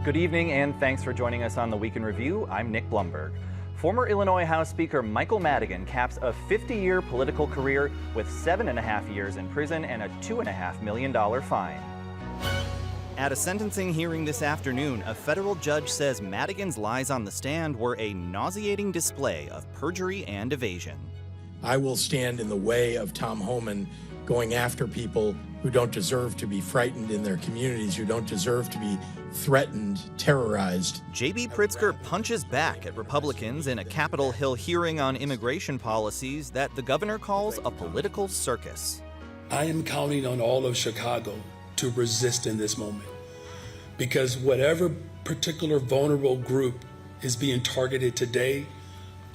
Good evening and thanks for joining us on the Week in Review. I'm Nick Blumberg. Former Illinois House Speaker Michael Madigan caps a 50-year political career with 7.5 years in prison and a $2.5 million fine. At a sentencing hearing this afternoon, a federal judge says Madigan's lies on the stand were a nauseating display of perjury and evasion. I will stand in the way of Tom Homan going after people who don't deserve to be frightened in their communities, who don't deserve to be threatened, terrorized. J.B. Pritzker punches back at Republicans in a Capitol Hill hearing on immigration policies that the governor calls a political circus. I am counting on all of Chicago to resist in this moment, because whatever particular vulnerable group is being targeted today,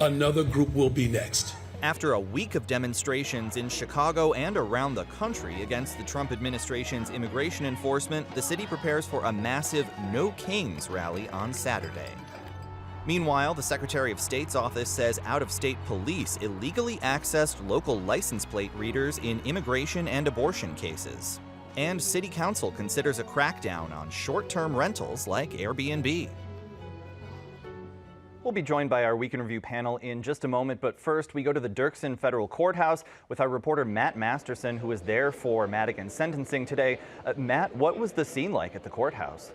another group will be next. After a week of demonstrations in Chicago and around the country against the Trump administration's immigration enforcement, the city prepares for a massive No Kings rally on Saturday. Meanwhile, the Secretary of State's office says out-of-state police illegally accessed local license plate readers in immigration and abortion cases. And City Council considers a crackdown on short-term rentals like Airbnb. We'll be joined by our Week in Review panel in just a moment, but first we go to the Dirksen Federal Courthouse with our reporter Matt Masterson, who is there for Madigan's sentencing today. Matt, what was the scene like at the courthouse?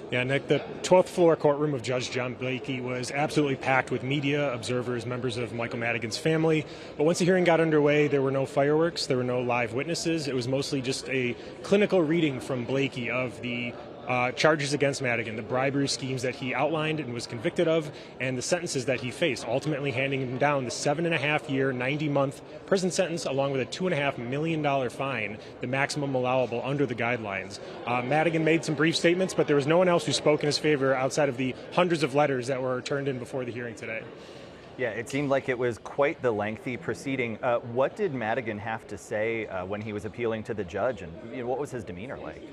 Yeah, Nick, the 12th floor courtroom of Judge John Blakey was absolutely packed with media, observers, members of Michael Madigan's family. But once the hearing got underway, there were no fireworks, there were no live witnesses. It was mostly just a clinical reading from Blakey of the charges against Madigan, the bribery schemes that he outlined and was convicted of, and the sentences that he faced, ultimately handing him down the 7.5-year, 90-month prison sentence, along with a $2.5 million fine, the maximum allowable under the guidelines. Madigan made some brief statements, but there was no one else who spoke in his favor outside of the hundreds of letters that were turned in before the hearing today. Yeah, it seemed like it was quite the lengthy proceeding. What did Madigan have to say when he was appealing to the judge, and what was his demeanor like?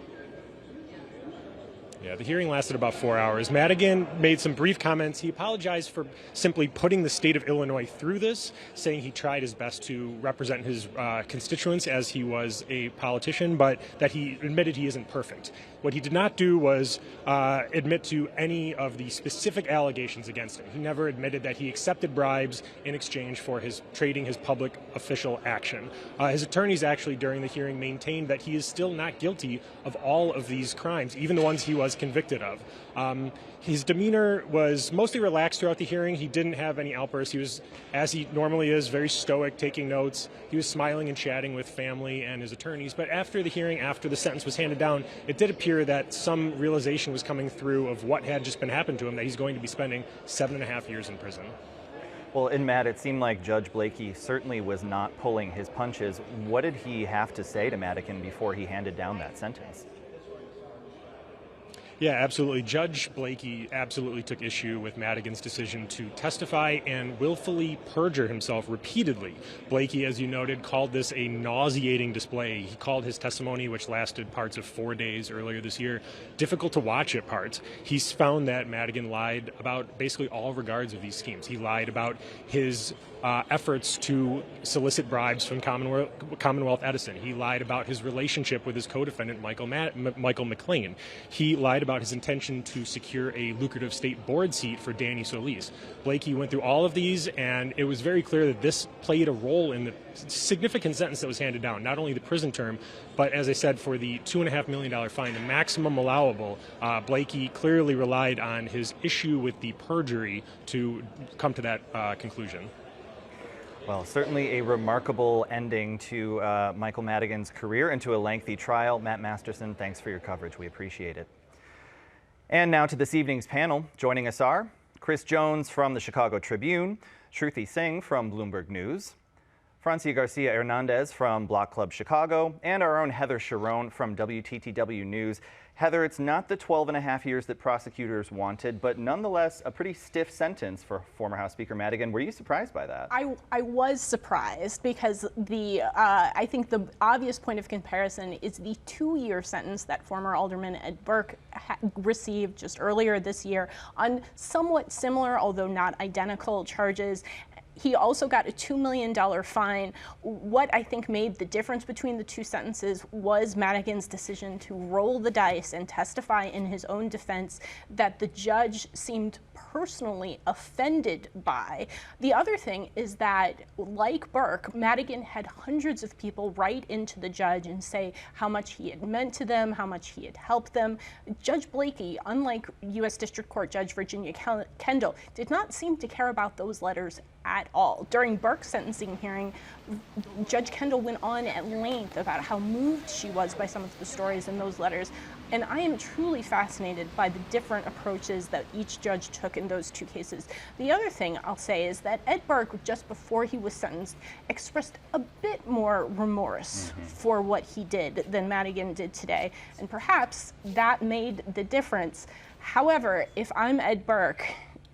Yeah, the hearing lasted about 4 hours. Madigan made some brief comments. He apologized for simply putting the state of Illinois through this, saying he tried his best to represent his constituents as he was a politician, but that he admitted he isn't perfect. What he did not do was admit to any of the specific allegations against him. He never admitted that he accepted bribes in exchange for his trading his public official action. His attorneys actually during the hearing maintained that he is still not guilty of all of these crimes, even the ones he was convicted of. His demeanor was mostly relaxed throughout the hearing. He didn't have any outbursts. He was, as he normally is, very stoic, taking notes. He was smiling and chatting with family and his attorneys. But after the hearing, after the sentence was handed down, it did appear that some realization was coming through of what had just been happened to him, that he's going to be spending 7.5 years in prison. Well, and Matt, it seemed like Judge Blakey certainly was not pulling his punches. What did he have to say to Madigan before he handed down that sentence? Yeah, absolutely. Judge Blakey absolutely took issue with Madigan's decision to testify and willfully perjure himself repeatedly. Blakey, as you noted, called this a nauseating display. He called his testimony, which lasted parts of 4 days earlier this year, difficult to watch at parts. He's found that Madigan lied about basically all regards of these schemes. He lied about his efforts to solicit bribes from Commonwealth Edison. He lied about his relationship with his co-defendant, Michael McLean. He lied about his intention to secure a lucrative state board seat for Danny Solis. Blakey went through all of these, and it was very clear that this played a role in the significant sentence that was handed down, not only the prison term, but as I said, for the $2.5 million fine, the maximum allowable. Blakey clearly relied on his issue with the perjury to come to that conclusion. Well, certainly a remarkable ending to Michael Madigan's career and to a lengthy trial. Matt Masterson, thanks for your coverage. We appreciate it. And now to this evening's panel. Joining us are Chris Jones from the Chicago Tribune, Shruti Singh from Bloomberg News, Francia Garcia Hernandez from Block Club Chicago, and our own Heather Sharon from WTTW News. Heather, it's not the 12.5 years that prosecutors wanted, but nonetheless a pretty stiff sentence for former House Speaker Madigan. Were you surprised by that? I was surprised because I think the obvious point of comparison is the 2-year sentence that former Alderman Ed Burke received just earlier this year on somewhat similar, although not identical, charges. He also got a $2 million fine. What I think made the difference between the two sentences was Madigan's decision to roll the dice and testify in his own defense that the judge seemed personally offended by. The other thing is that, like Burke, Madigan had hundreds of people write into the judge and say how much he had meant to them, how much he had helped them. Judge Blakey, unlike U.S. District Court Judge Virginia Kendall, did not seem to care about those letters at all. During Burke's sentencing hearing, Judge Kendall went on at length about how moved she was by some of the stories in those letters. And I am truly fascinated by the different approaches that each judge took in those two cases. The other thing I'll say is that Ed Burke, just before he was sentenced, expressed a bit more remorse for what he did than Madigan did today. And perhaps that made the difference. However, if I'm Ed Burke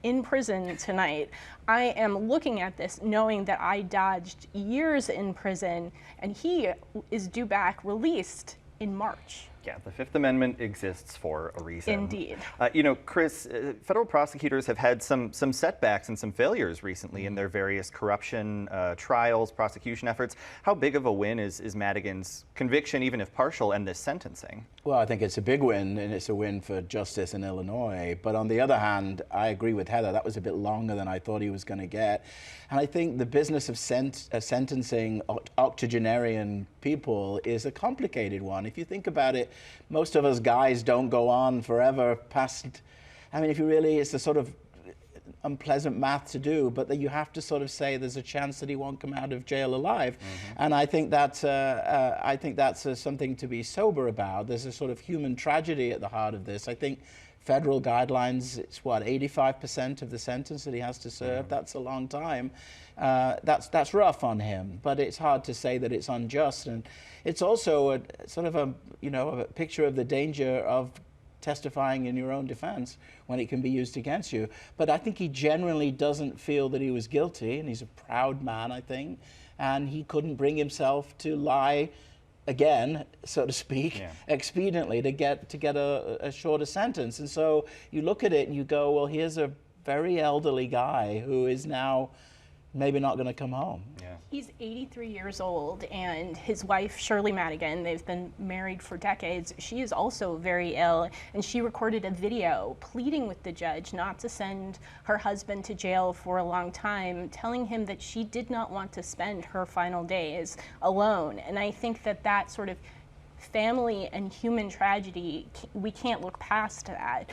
in prison tonight, I am looking at this knowing that I dodged years in prison, and he is due back released in March. Yeah, the Fifth Amendment exists for a reason. Indeed. You know, Chris, federal prosecutors have had some setbacks and some failures recently in their various corruption trials, prosecution efforts. How big of a win is Madigan's conviction, even if partial, and this sentencing? Well, I think it's a big win, and it's a win for justice in Illinois. But on the other hand, I agree with Heather. That was a bit longer than I thought he was going to get. And I think the business of sentencing octogenarian people is a complicated one. If you think about it, most of us guys don't go on forever past, I mean, if you really, it's a sort of unpleasant math to do, but that you have to sort of say there's a chance that he won't come out of jail alive. And I think that's something to be sober about. There's a sort of human tragedy at the heart of this. I think federal guidelines, it's what, 85% of the sentence that he has to serve. That's a long time. That's rough on him, but it's hard to say that it's unjust. And it's also a sort of a picture of the danger of testifying in your own defense when it can be used against you. But I think he genuinely doesn't feel that he was guilty, and he's a proud man, I think, and he couldn't bring himself to lie again, so to speak, expediently to get a shorter sentence. And so you look at it and you go, well, here's a very elderly guy who is now maybe not going to come home. Yeah. He's 83 years old, and his wife, Shirley Madigan, they've been married for decades. She is also very ill, and she recorded a video pleading with the judge not to send her husband to jail for a long time, telling him that she did not want to spend her final days alone. And I think that that sort of family and human tragedy, we can't look past that.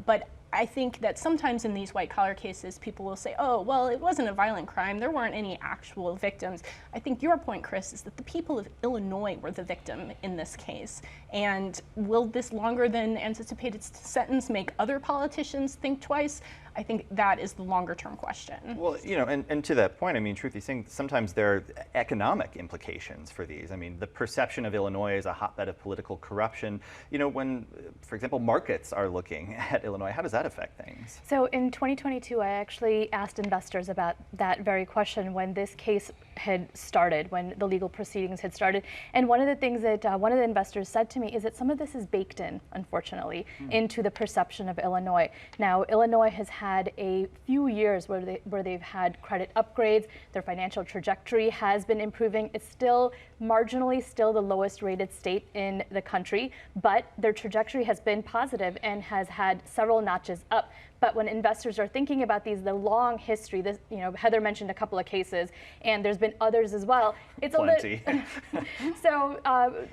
But I think that sometimes in these white-collar cases, people will say, oh, well, it wasn't a violent crime. There weren't any actual victims. I think your point, Chris, is that the people of Illinois were the victim in this case. And will this longer than anticipated sentence make other politicians think twice? I think that is the longer-term question. Well, you know, and to that point, I mean, truth be saying, sometimes there are economic implications for these. I mean, the perception of Illinois as a hotbed of political corruption, you know, when, for example, markets are looking at Illinois, how does that affect things? So in 2022, I actually asked investors about that very question when this case had started, when the legal proceedings had started. And one of the things that one of the investors said to me is that some of this is baked in, unfortunately, into the perception of Illinois. Now, Illinois has had a few years where they've had credit upgrades. Their financial trajectory has been improving. It's still marginally still the lowest rated state in the country, but their trajectory has been positive and has had several notches up. But when investors are thinking about these, the long history, this, you know, Heather mentioned a couple of cases, and there's been others as well. It's Plenty. a little. So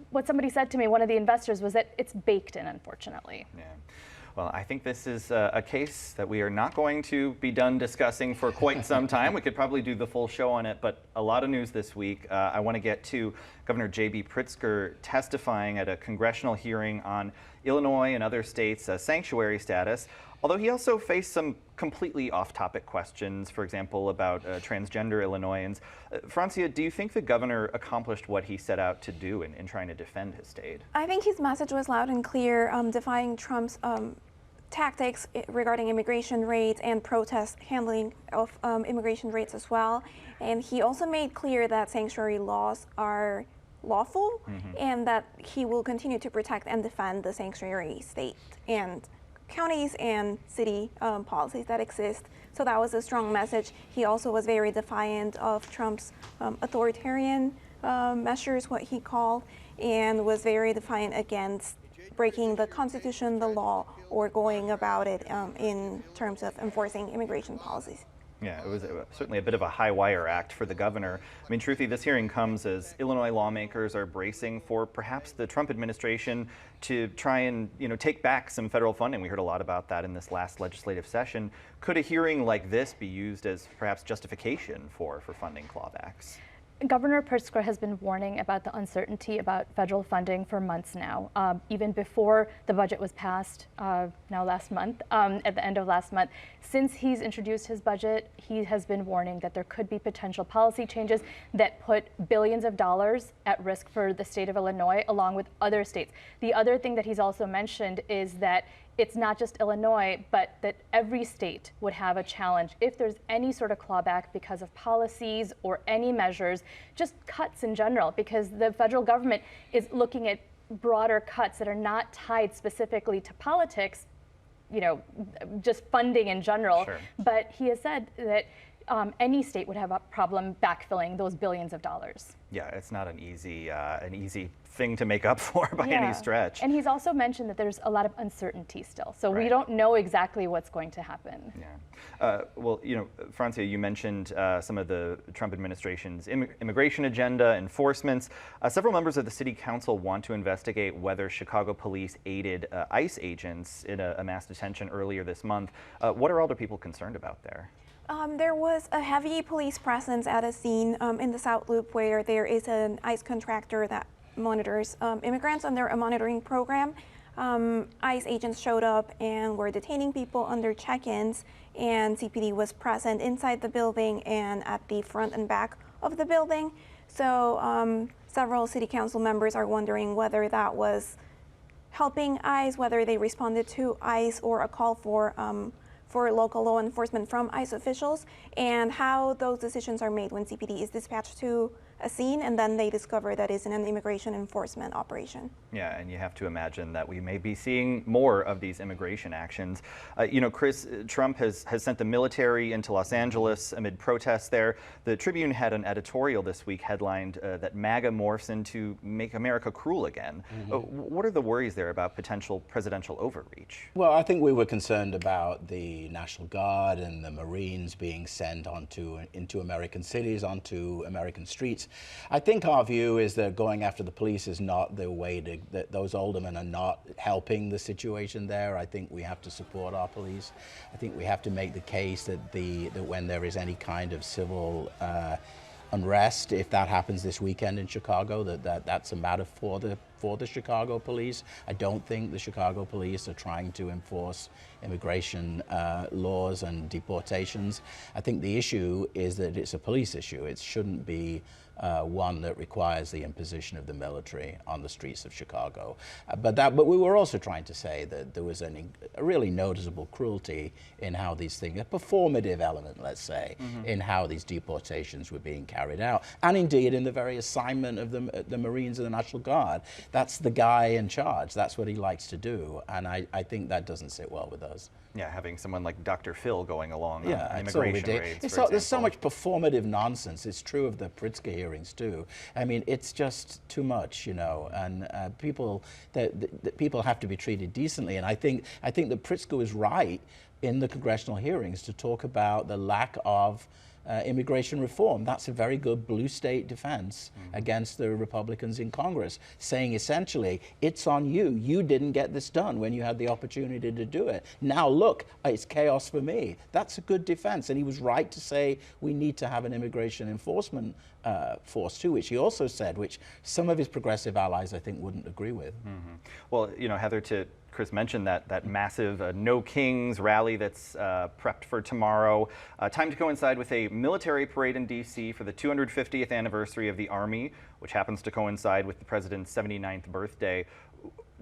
what somebody said to me, one of the investors, was that it's baked in, unfortunately. Yeah. Well, I think this is a case that we are not going to be done discussing for quite some time. We could probably do the full show on it, but a lot of news this week. I want to get to Governor J.B. Pritzker testifying at a congressional hearing on Illinois and other states' sanctuary status, although he also faced some completely off-topic questions, for example, about transgender Illinoisans. Francia, do you think the governor accomplished what he set out to do in trying to defend his state? I think his message was loud and clear, defying Trump's tactics regarding immigration rates and protest handling of immigration rates as well. And he also made clear that sanctuary laws are lawful and that he will continue to protect and defend the sanctuary state and counties and city policies that exist. So that was a strong message. He also was very defiant of Trump's authoritarian measures, what he called, and was very defiant against breaking the Constitution, the law, or going about it in terms of enforcing immigration policies. Yeah, it was certainly a bit of a high wire act for the governor. I mean, Truthy, this hearing comes as Illinois lawmakers are bracing for perhaps the Trump administration to try and, take back some federal funding. We heard a lot about that in this last legislative session. Could a hearing like this be used as perhaps justification for funding clawbacks? Governor Pritzker has been warning about the uncertainty about federal funding for months now. Even before the budget was passed now last month, at the end of last month. Since he's introduced his budget, he has been warning that there could be potential policy changes that put billions of dollars at risk for the state of Illinois, along with other states. The other thing that he's also mentioned is that it's not just Illinois, but that every state would have a challenge if there's any sort of clawback because of policies or any measures, just cuts in general, because the federal government is looking at broader cuts that are not tied specifically to politics, just funding in general. Sure. But he has said that any state would have a problem backfilling those billions of dollars. Yeah, it's not an easy thing to make up for by any stretch. And he's also mentioned that there's a lot of uncertainty still. So Right. we don't know exactly what's going to happen. Yeah. Well, Francia, you mentioned some of the Trump administration's immigration agenda, enforcements. Several members of the city council want to investigate whether Chicago police aided ICE agents in a mass detention earlier this month. What are other people concerned about there? There was a heavy police presence at a scene in the South Loop where there is an ICE contractor that monitors immigrants under a monitoring program. ICE agents showed up and were detaining people under check-ins, and CPD was present inside the building and at the front and back of the building. So several city council members are wondering whether that was helping ICE, whether they responded to ICE or a call for local law enforcement from ICE officials, and how those decisions are made when CPD is dispatched to a scene and then they discover that it's an immigration enforcement operation. Yeah, and you have to imagine that we may be seeing more of these immigration actions. Chris, Trump has sent the military into Los Angeles amid protests there. The Tribune had an editorial this week headlined that MAGA morphs into Make America Cruel Again. What are the worries there about potential presidential overreach? Well, I think we were concerned about the National Guard and the Marines being sent into American cities, onto American streets. I think our view is that going after the police is not the way that those aldermen are not helping the situation there. I think we have to support our police. I think we have to make the case that when there is any kind of civil unrest, if that happens this weekend in Chicago, that's a matter for the Chicago police. I don't think the Chicago police are trying to enforce immigration laws and deportations. I think the issue is that it's a police issue. It shouldn't be one that requires the imposition of the military on the streets of Chicago. But we were also trying to say that there was a really noticeable cruelty in how these things, a performative element, let's say, in how these deportations were being carried out. And indeed, in the very assignment of the Marines and the National Guard. That's the guy in charge. That's what he likes to do. And I think that doesn't sit well with us. Yeah, having someone like Dr. Phil going along on it's immigration raids, there's so much performative nonsense. It's true of the Pritzker hearings too. I mean, it's just too much, and people have to be treated decently. And I think that Pritzker was right in the congressional hearings to talk about the lack of immigration reform. That's a very good blue state defense against the Republicans in Congress, saying essentially, it's on you. You didn't get this done when you had the opportunity to do it. Now look, it's chaos for me. That's a good defense. And he was right to say we need to have an immigration enforcement force too, which he also said, which some of his progressive allies, I think, wouldn't agree with. Well, Heather, Chris mentioned that massive No Kings rally that's prepped for tomorrow. Time to coincide with a military parade in D.C. for the 250th anniversary of the Army, which happens to coincide with the president's 79th birthday.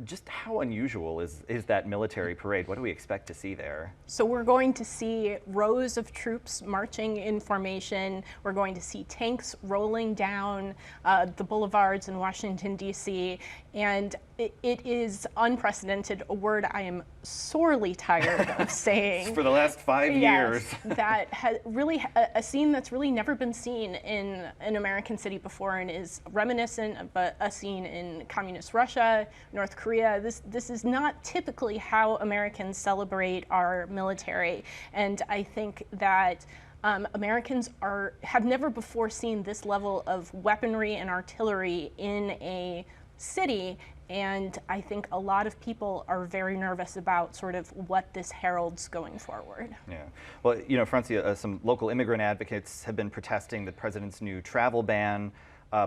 Just how unusual is that military parade? What do we expect to see there? So we're going to see rows of troops marching in formation. We're going to see tanks rolling down the boulevards in Washington, D.C. And it is unprecedented, a word I am sorely tired of saying. For the last 5 years. That really a scene that's really never been seen in an American city before, and is reminiscent of a scene in communist Russia, North Korea. This is not typically how Americans celebrate our military, and I think that Americans have never before seen this level of weaponry and artillery in a city, and I think a lot of people are very nervous about sort of what this heralds going forward. Yeah. Well, you know, Francia, some local immigrant advocates have been protesting the president's new travel ban,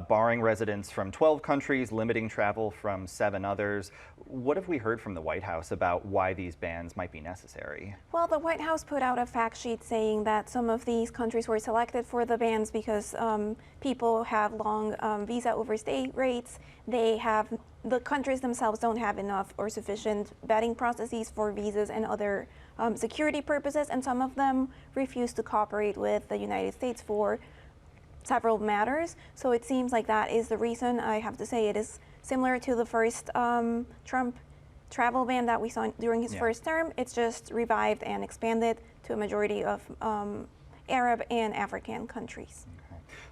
barring residents from 12 countries, limiting travel from 7 others. What have we heard from the White House about why these bans might be necessary? Well, the White House put out a fact sheet saying that some of these countries were selected for the bans because people have long visa overstay rates. The countries themselves don't have enough or sufficient vetting processes for visas and other security purposes, and some of them refuse to cooperate with the United States for several matters. So it seems like that is the reason. I have to say it is similar to the first Trump travel ban that we saw during his first term. It's just revived and expanded to a majority of Arab and African countries.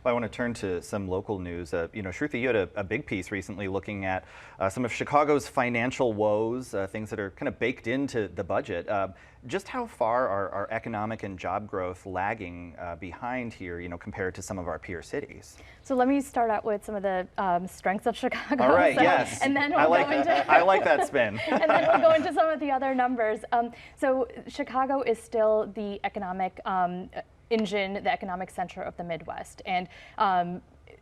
Well, I want to turn to some local news. You know, Shruti, you had a big piece recently looking at some of Chicago's financial woes, things that are kind of baked into the budget. Just how far are economic and job growth lagging behind here, you know, compared to some of our peer cities? So let me start out with some of the strengths of Chicago. All right, yes. And then I like that spin. And then we'll go into some of the other numbers. So Chicago is still the economic engine, the economic center of the Midwest. And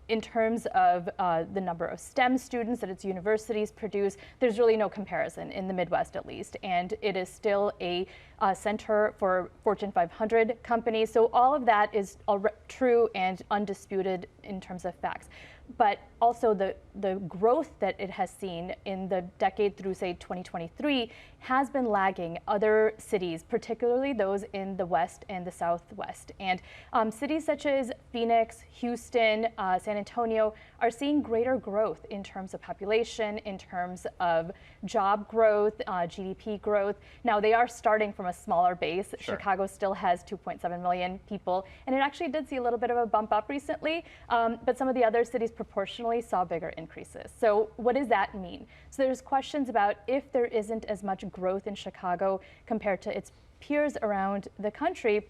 in terms of the number of STEM students that its universities produce, there's really no comparison in the Midwest, at least. And it is still a center for Fortune 500 companies. So all of that is true and undisputed in terms of facts. But also the growth that it has seen in the decade through, say, 2023 has been lagging other cities, particularly those in the West and the Southwest. And cities such as Phoenix, Houston, San Antonio are seeing greater growth in terms of population, in terms of job growth, GDP growth. Now, they are starting from a smaller base. Sure. Chicago still has 2.7 million people, and it actually did see a little bit of a bump up recently, but some of the other cities proportionally saw bigger increases. So what does that mean? So there's questions about if there isn't as much growth in Chicago compared to its peers around the country,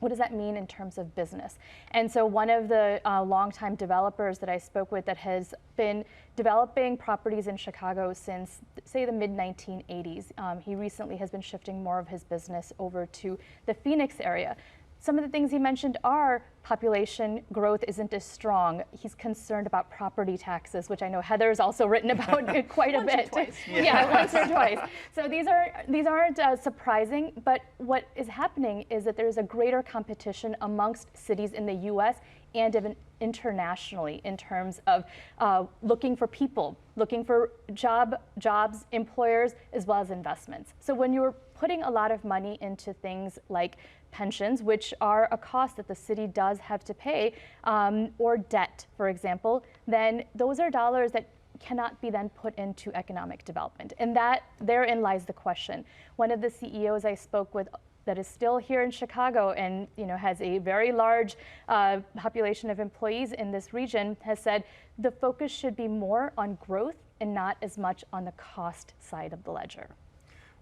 what does that mean in terms of business? And so one of the longtime developers that I spoke with that has been developing properties in Chicago since, say, the mid-1980s, he recently has been shifting more of his business over to the Phoenix area. Some of the things he mentioned are population growth isn't as strong. He's concerned about property taxes, which I know Heather's also written about quite a bit. Once or twice. Yeah, once or twice. So these aren't surprising, but what is happening is that there's a greater competition amongst cities in the U.S. and even internationally in terms of looking for people, looking for jobs, employers, as well as investments. So when you're putting a lot of money into things like pensions, which are a cost that the city does have to pay, or debt, for example, then those are dollars that cannot be then put into economic development. And therein lies the question. One of the CEOs I spoke with that is still here in Chicago and has a very large population of employees in this region has said the focus should be more on growth and not as much on the cost side of the ledger.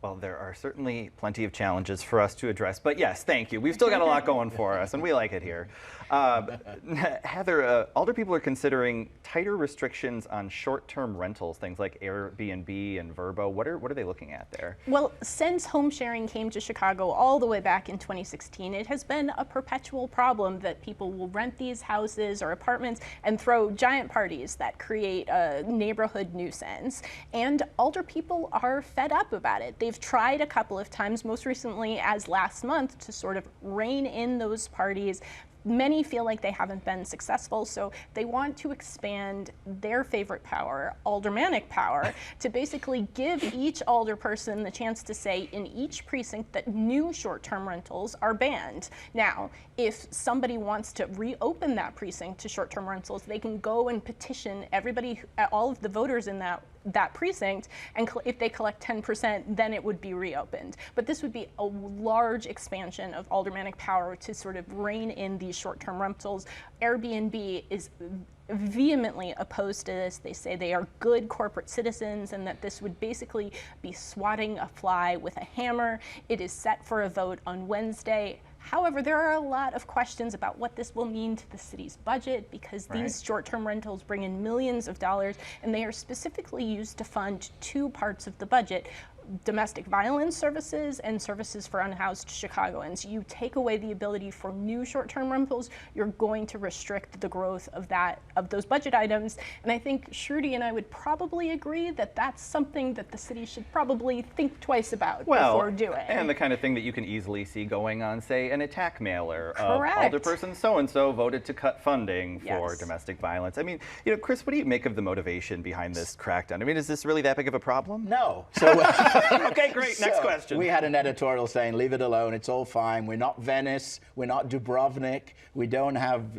Well, there are certainly plenty of challenges for us to address, but yes, thank you. We've still got a lot going for us, and we like it here. Heather, older people are considering tighter restrictions on short-term rentals, things like Airbnb and Vrbo. What are they looking at there? Well, since home sharing came to Chicago all the way back in 2016, it has been a perpetual problem that people will rent these houses or apartments and throw giant parties that create a neighborhood nuisance. And older people are fed up about it. They've tried a couple of times, most recently as last month, to sort of rein in those parties. Many feel like they haven't been successful, so they want to expand their favorite power, aldermanic power, to basically give each alder person the chance to say in each precinct that new short-term rentals are banned. Now, if somebody wants to reopen that precinct to short-term rentals, they can go and petition everybody, all of the voters in that that precinct, and if they collect 10%, then it would be reopened. But this would be a large expansion of aldermanic power to sort of rein in these short-term rentals. Airbnb is vehemently opposed to this. They say they are good corporate citizens and that this would basically be swatting a fly with a hammer. It is set for a vote on Wednesday. However, there are a lot of questions about what this will mean to the city's budget, because these short-term rentals bring in millions of dollars, and they are specifically used to fund two parts of the budget: domestic violence services and services for unhoused Chicagoans. You take away the ability for new short-term rentals, you're going to restrict the growth of those budget items. And I think Shruti and I would probably agree that that's something that the city should probably think twice about before doing. And the kind of thing that you can easily see going on, say, an attack mailer Correct. of alderperson so-and-so voted to cut funding for domestic violence. I mean, Chris, what do you make of the motivation behind this crackdown? I mean, is this really that big of a problem? No. So okay, great. Next question. We had an editorial saying, leave it alone. It's all fine. We're not Venice. We're not Dubrovnik. We don't have,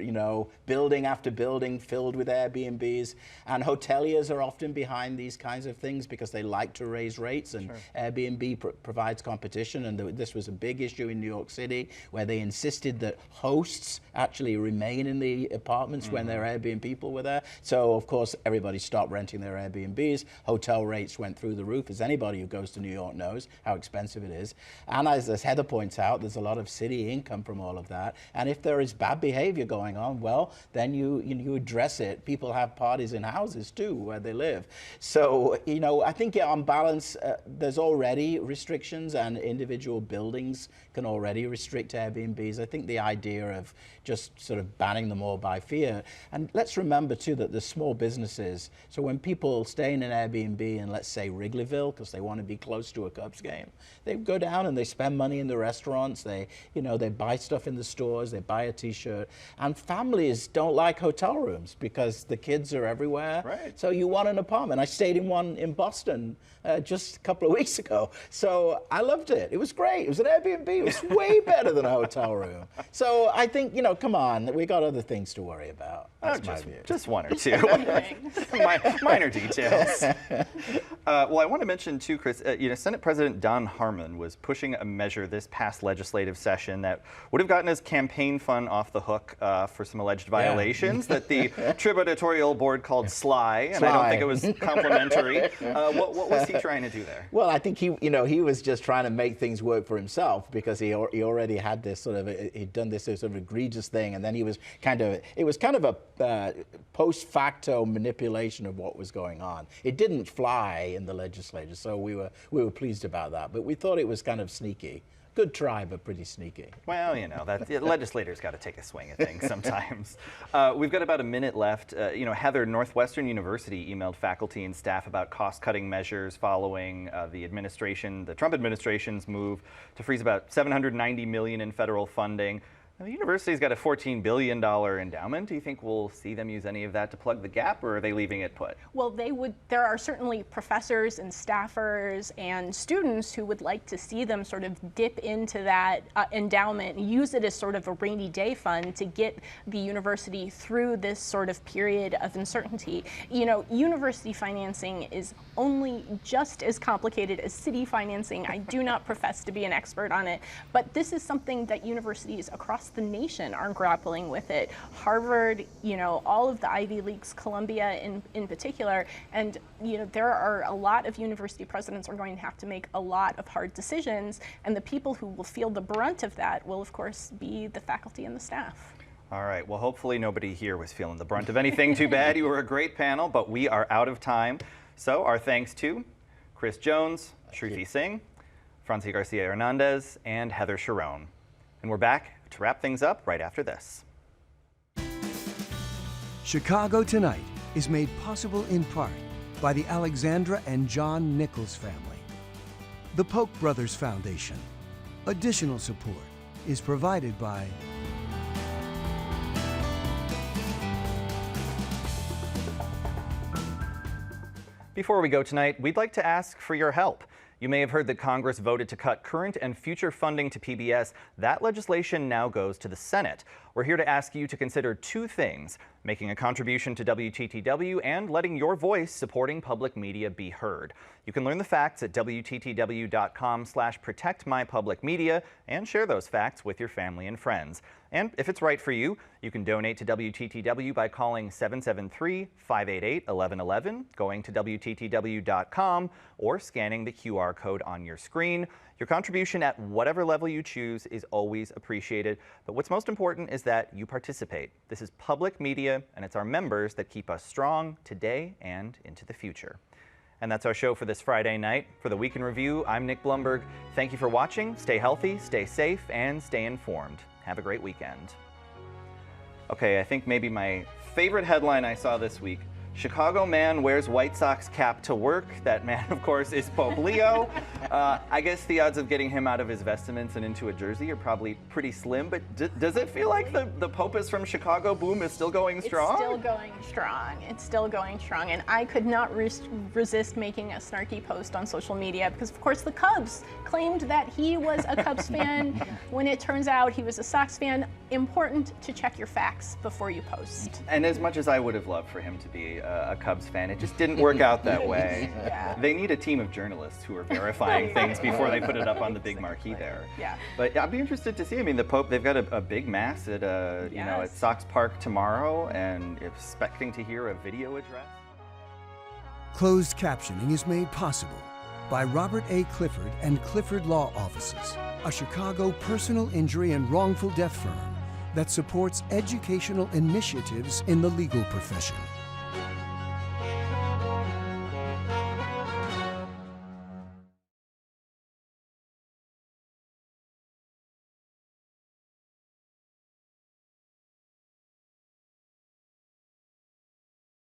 building after building filled with Airbnbs. And hoteliers are often behind these kinds of things because they like to raise rates. And Airbnb provides competition. And this was a big issue in New York City, where they insisted that hosts actually remain in the apartments when their Airbnb people were there. So, of course, everybody stopped renting their Airbnbs. Hotel rates went through the roof, as anybody who goes to New York knows how expensive it is. And as Heather points out, there's a lot of city income from all of that. And if there is bad behavior going on, well, then you address it. People have parties in houses too, where they live. So, I think on balance, there's already restrictions, and individual buildings can already restrict Airbnbs. I think the idea of just sort of banning them all by fear. And let's remember too that the small businesses, so when people stay in an Airbnb in, let's say, Wrigleyville, because they want to be close to a Cubs game, they go down and they spend money in the restaurants, they buy stuff in the stores, they buy a t-shirt. And families don't like hotel rooms because the kids are everywhere. Right. So you want an apartment. I stayed in one in Boston just a couple of weeks ago. So I loved it. It was great. It was an Airbnb. It was way better than a hotel room. So I think, come on, we got other things to worry about. That's my view. Just one or two. Minor details. Well, I want to mention too, Chris, Senate President Don Harmon was pushing a measure this past legislative session that would have gotten his campaign fund off the hook for some alleged violations that the Trib Editorial Board called sly, and I don't think it was complimentary. What was he trying to do there? Well, I think he was just trying to make things work for himself, because he already had this he'd done this sort of egregious thing, and then it was kind of a post facto manipulation of what was going on. It didn't fly in the legislature, so we were pleased about that, but we thought it was kind of sneaky. Good try, but pretty sneaky. Well, the legislators got to take a swing at things sometimes. We've got about a minute left. Heather, Northwestern University emailed faculty and staff about cost-cutting measures following the Trump administration's move to freeze about $790 million in federal funding. Now, the university's got a $14 billion endowment. Do you think we'll see them use any of that to plug the gap, or are they leaving it put? Well, there are certainly professors and staffers and students who would like to see them sort of dip into that endowment and use it as sort of a rainy day fund to get the university through this sort of period of uncertainty. University financing is only just as complicated as city financing. I do not profess to be an expert on it, but this is something that universities across the nation are grappling with it. Harvard, all of the Ivy Leagues, Columbia in particular, and there are a lot of university presidents are going to have to make a lot of hard decisions, and the people who will feel the brunt of that will, of course, be the faculty and the staff. All right, well, hopefully nobody here was feeling the brunt of anything too bad. You were a great panel, but we are out of time. So our thanks to Chris Jones, Shruti Singh, Francie Garcia Hernandez, and Heather Sharon. And we're back to wrap things up right after this. Chicago Tonight is made possible in part by the Alexandra and John Nichols family, the Polk Brothers Foundation. Additional support is provided by Before we go tonight, we'd like to ask for your help. You may have heard that Congress voted to cut current and future funding to PBS. That legislation now goes to the Senate. We're here to ask you to consider two things: making a contribution to WTTW and letting your voice supporting public media be heard. You can learn the facts at WTTW.com/protectmypublicmedia and share those facts with your family and friends. And if it's right for you, you can donate to WTTW by calling 773-588-1111, going to WTTW.com, or scanning the QR code on your screen. Your contribution at whatever level you choose is always appreciated, but what's most important is that you participate. This is public media, and it's our members that keep us strong today and into the future. And that's our show for this Friday night. For the Week in Review, I'm Nick Blumberg. Thank you for watching. Stay healthy, stay safe, and stay informed. Have a great weekend. Okay, I think maybe my favorite headline I saw this week: Chicago man wears White Sox cap to work. That man, of course, is Pope Leo. I guess the odds of getting him out of his vestments and into a jersey are probably pretty slim, but does it feel like the Pope is from Chicago boom is still going strong? It's still going strong. It's still going strong. And I could not resist making a snarky post on social media because, of course, the Cubs claimed that he was a Cubs fan when it turns out he was a Sox fan. Important to check your facts before you post. And as much as I would have loved for him to be a Cubs fan, it just didn't work out that way. Yeah. They need a team of journalists who are verifying things before they put it up on the big marquee there. Yeah. But I'd be interested to see. I mean, the Pope, they've got a big mass at you know, at Sox Park tomorrow, and expecting to hear a video address. Closed captioning is made possible by Robert A. Clifford and Clifford Law Offices, a Chicago personal injury and wrongful death firm that supports educational initiatives in the legal profession.